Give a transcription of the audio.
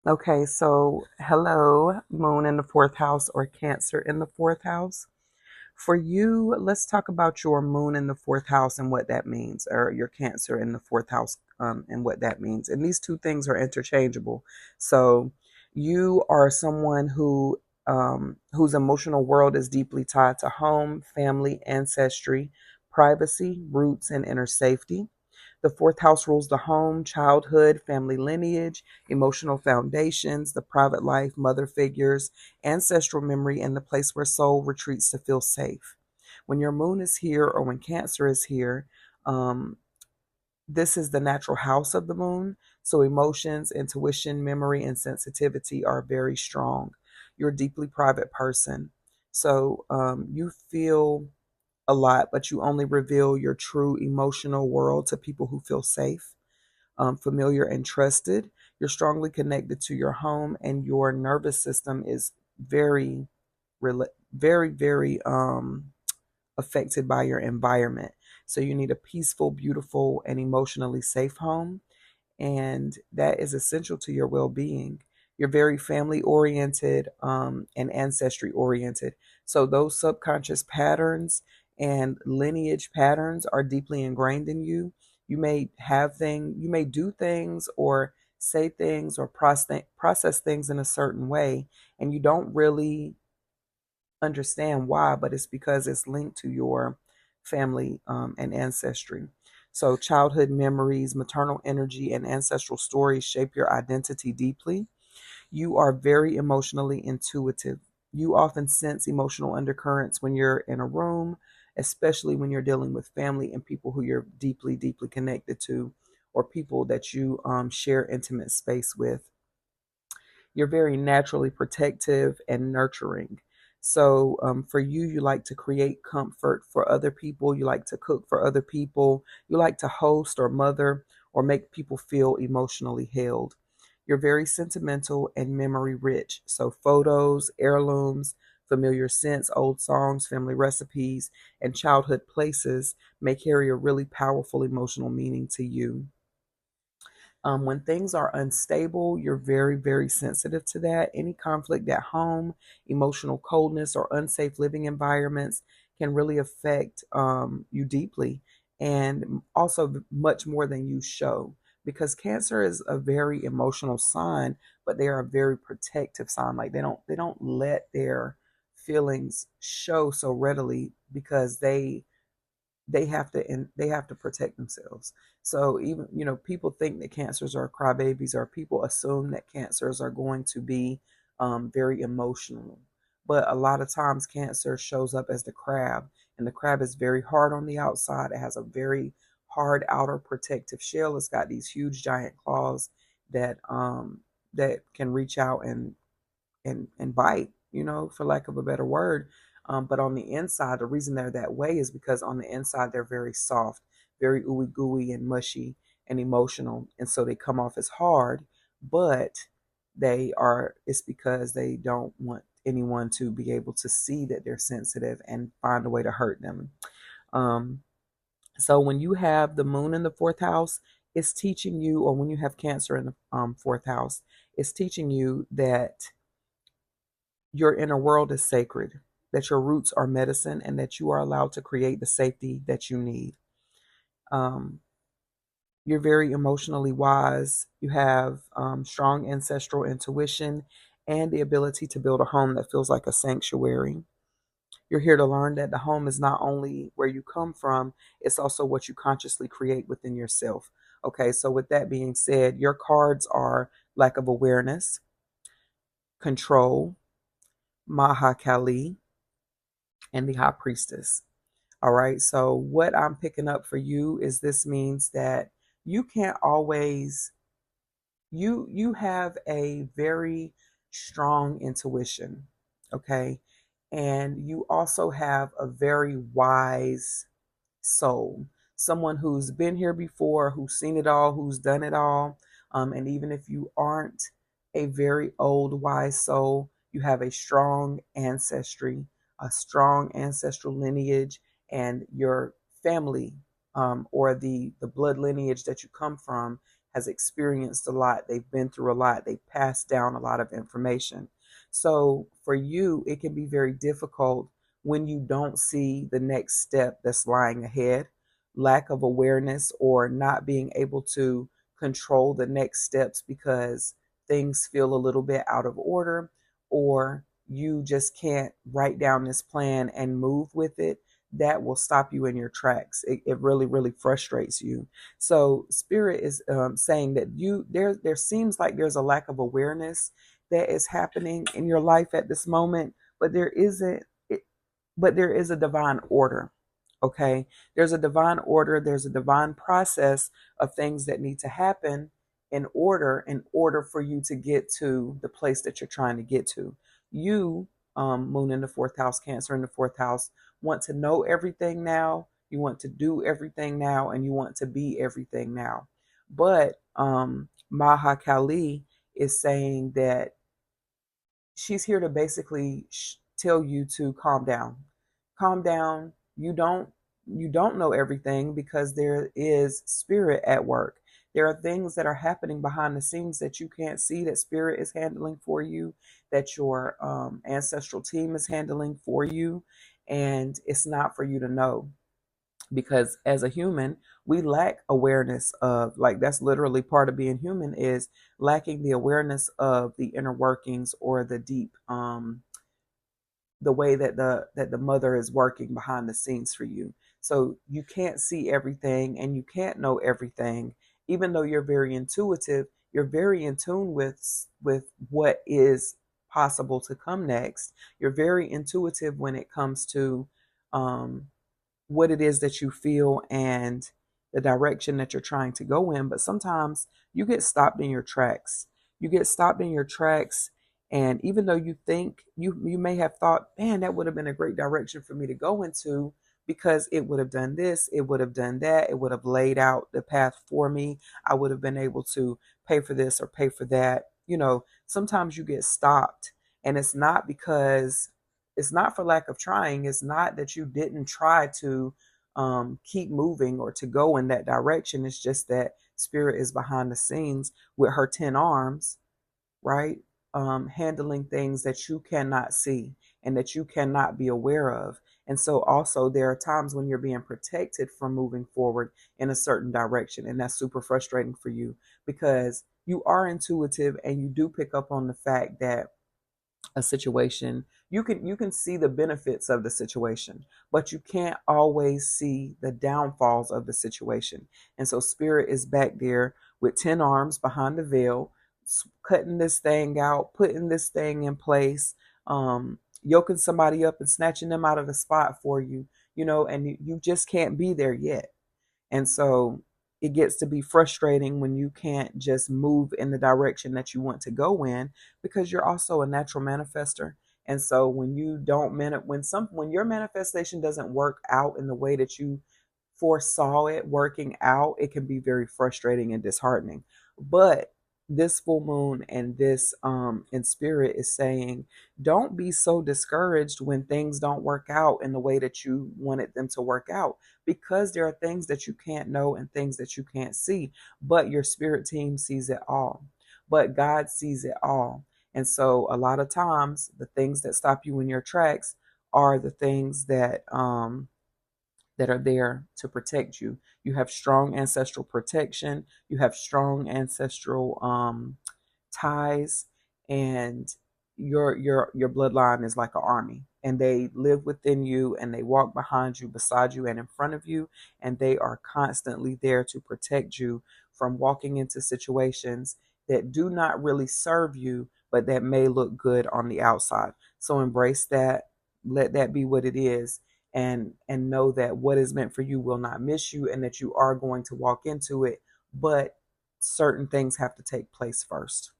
Okay, so hello, Moon in the fourth house or Cancer in the fourth house. For you, let's talk about your Moon in the fourth house and what that means, or your Cancer in the fourth house and what that means. And these two things are interchangeable. So you are someone whose emotional world is deeply tied to home, family, ancestry, privacy, roots, and inner safety. The fourth house rules the home, childhood, family lineage, emotional foundations, the private life, mother figures, ancestral memory, and the place where soul retreats to feel safe. When your moon is here or when Cancer is here, um, this is the natural house of the moon. So emotions, intuition, memory, and sensitivity are very strong. You're a deeply private person. So you feel a lot, but you only reveal your true emotional world to people who feel safe, familiar, and trusted. You're strongly connected to your home, and your nervous system is very, very affected by your environment. So you need a peaceful, beautiful, and emotionally safe home, and that is essential to your well-being. You're very family oriented and ancestry oriented. So those subconscious patterns and lineage patterns are deeply ingrained in you. You may do things or say things or process things in a certain way, and you don't really understand why, but it's because it's linked to your family and ancestry. So, childhood memories, maternal energy, and ancestral stories shape your identity deeply. You are very emotionally intuitive. You often sense emotional undercurrents when you're in a room, especially when you're dealing with family and people who you're deeply, deeply connected to, or people that you share intimate space with. You're very naturally protective and nurturing. So, for you, you like to create comfort for other people. You like to cook for other people. You like to host or mother or make people feel emotionally held. You're very sentimental and memory rich. So, photos, heirlooms, familiar scents, old songs, family recipes, and childhood places may carry a really powerful emotional meaning to you. When things are unstable, you're very, very sensitive to that. Any conflict at home, emotional coldness, or unsafe living environments can really affect you deeply, and also much more than you show. Because Cancer is a very emotional sign, but they are a very protective sign. Like they don't let their feelings show so readily because they have to protect themselves. So even people think that cancers are crybabies, or people assume that cancers are going to be very emotional, but a lot of times Cancer shows up as the crab, and the crab is very hard on the outside. It has a very hard outer protective shell. It's got these huge giant claws that can reach out and bite, for lack of a better word. But on the inside, the reason they're that way is because on the inside they're very soft, very ooey gooey and mushy and emotional, and so they come off as hard. But it's because they don't want anyone to be able to see that they're sensitive and find a way to hurt them. Um, so when you have the moon in the fourth house, it's teaching you, or when you have Cancer in the fourth house, it's teaching you that your inner world is sacred, that your roots are medicine, and that you are allowed to create the safety that you need. Um, you're very emotionally wise. You have strong ancestral intuition and the ability to build a home that feels like a sanctuary. You're here to learn that the home is not only where you come from, it's also what you consciously create within yourself. Okay, so with that being said, your cards are lack of awareness, control, Mahakali, and the High Priestess. All right. So what I'm picking up for you is this means that you can't always you have a very strong intuition, okay? And you also have a very wise soul. Someone who's been here before, who's seen it all, who's done it all. And even if you aren't a very old wise soul, you have a strong ancestry, a strong ancestral lineage, and your family or the blood lineage that you come from has experienced a lot. They've been through a lot. They've passed down a lot of information. So for you, it can be very difficult when you don't see the next step that's lying ahead. Lack of awareness or not being able to control the next steps because things feel a little bit out of order, or you just can't write down this plan and move with it. That will stop you in your tracks. It really, really frustrates you. So spirit is saying that there seems like there's a lack of awareness that is happening in your life at this moment, but there isn't. But there is a divine order. Okay, there's a divine order. There's a divine process of things that need to happen in order for you to get to the place that you're trying to get to. You, moon in the fourth house, Cancer in the fourth house, want to know everything now. You want to do everything now, and you want to be everything now. But Maha Kali is saying that she's here to basically tell you to calm down. Calm down. You don't know everything because there is spirit at work. There are things that are happening behind the scenes that you can't see, that spirit is handling for you, that your ancestral team is handling for you, and it's not for you to know, because as a human we lack awareness of, like, that's literally part of being human, is lacking the awareness of the inner workings or the deep the way that the mother is working behind the scenes for you. So you can't see everything and you can't know everything. Even though you're very intuitive, you're very in tune with what is possible to come next. You're very intuitive when it comes to um what it is that you feel and the direction that you're trying to go in. But sometimes you get stopped in your tracks. You get stopped in your tracks. And even though you think you may have thought, man, that would have been a great direction for me to go into, because it would have done this, it would have done that, it would have laid out the path for me. I would have been able to pay for this or pay for that. Sometimes you get stopped, and it's not for lack of trying. It's not that you didn't try to keep moving or to go in that direction. It's just that spirit is behind the scenes with her 10 arms, right? Handling things that you cannot see and that you cannot be aware of. And so also there are times when you're being protected from moving forward in a certain direction. And that's super frustrating for you because you are intuitive and you do pick up on the fact that a situation, you can see the benefits of the situation, but you can't always see the downfalls of the situation. And so spirit is back there with 10 arms behind the veil, cutting this thing out, putting this thing in place, yoking somebody up and snatching them out of the spot for you, and you just can't be there yet. And so it gets to be frustrating when you can't just move in the direction that you want to go in, because you're also a natural manifester. And so when you don't when your manifestation doesn't work out in the way that you foresaw it working out, it can be very frustrating and disheartening. But this full moon and this in spirit is saying, don't be so discouraged when things don't work out in the way that you wanted them to work out, because there are things that you can't know and things that you can't see, but your spirit team sees it all, but God sees it all. And so a lot of times the things that stop you in your tracks are the things that are there to protect you. You have strong ancestral protection. You have strong ancestral ties, and your bloodline is like an army, and they live within you, and they walk behind you, beside you, and in front of you, and they are constantly there to protect you from walking into situations that do not really serve you, but that may look good on the outside. So embrace that. Let that be what it is, and know that what is meant for you will not miss you, and that you are going to walk into it, but certain things have to take place first.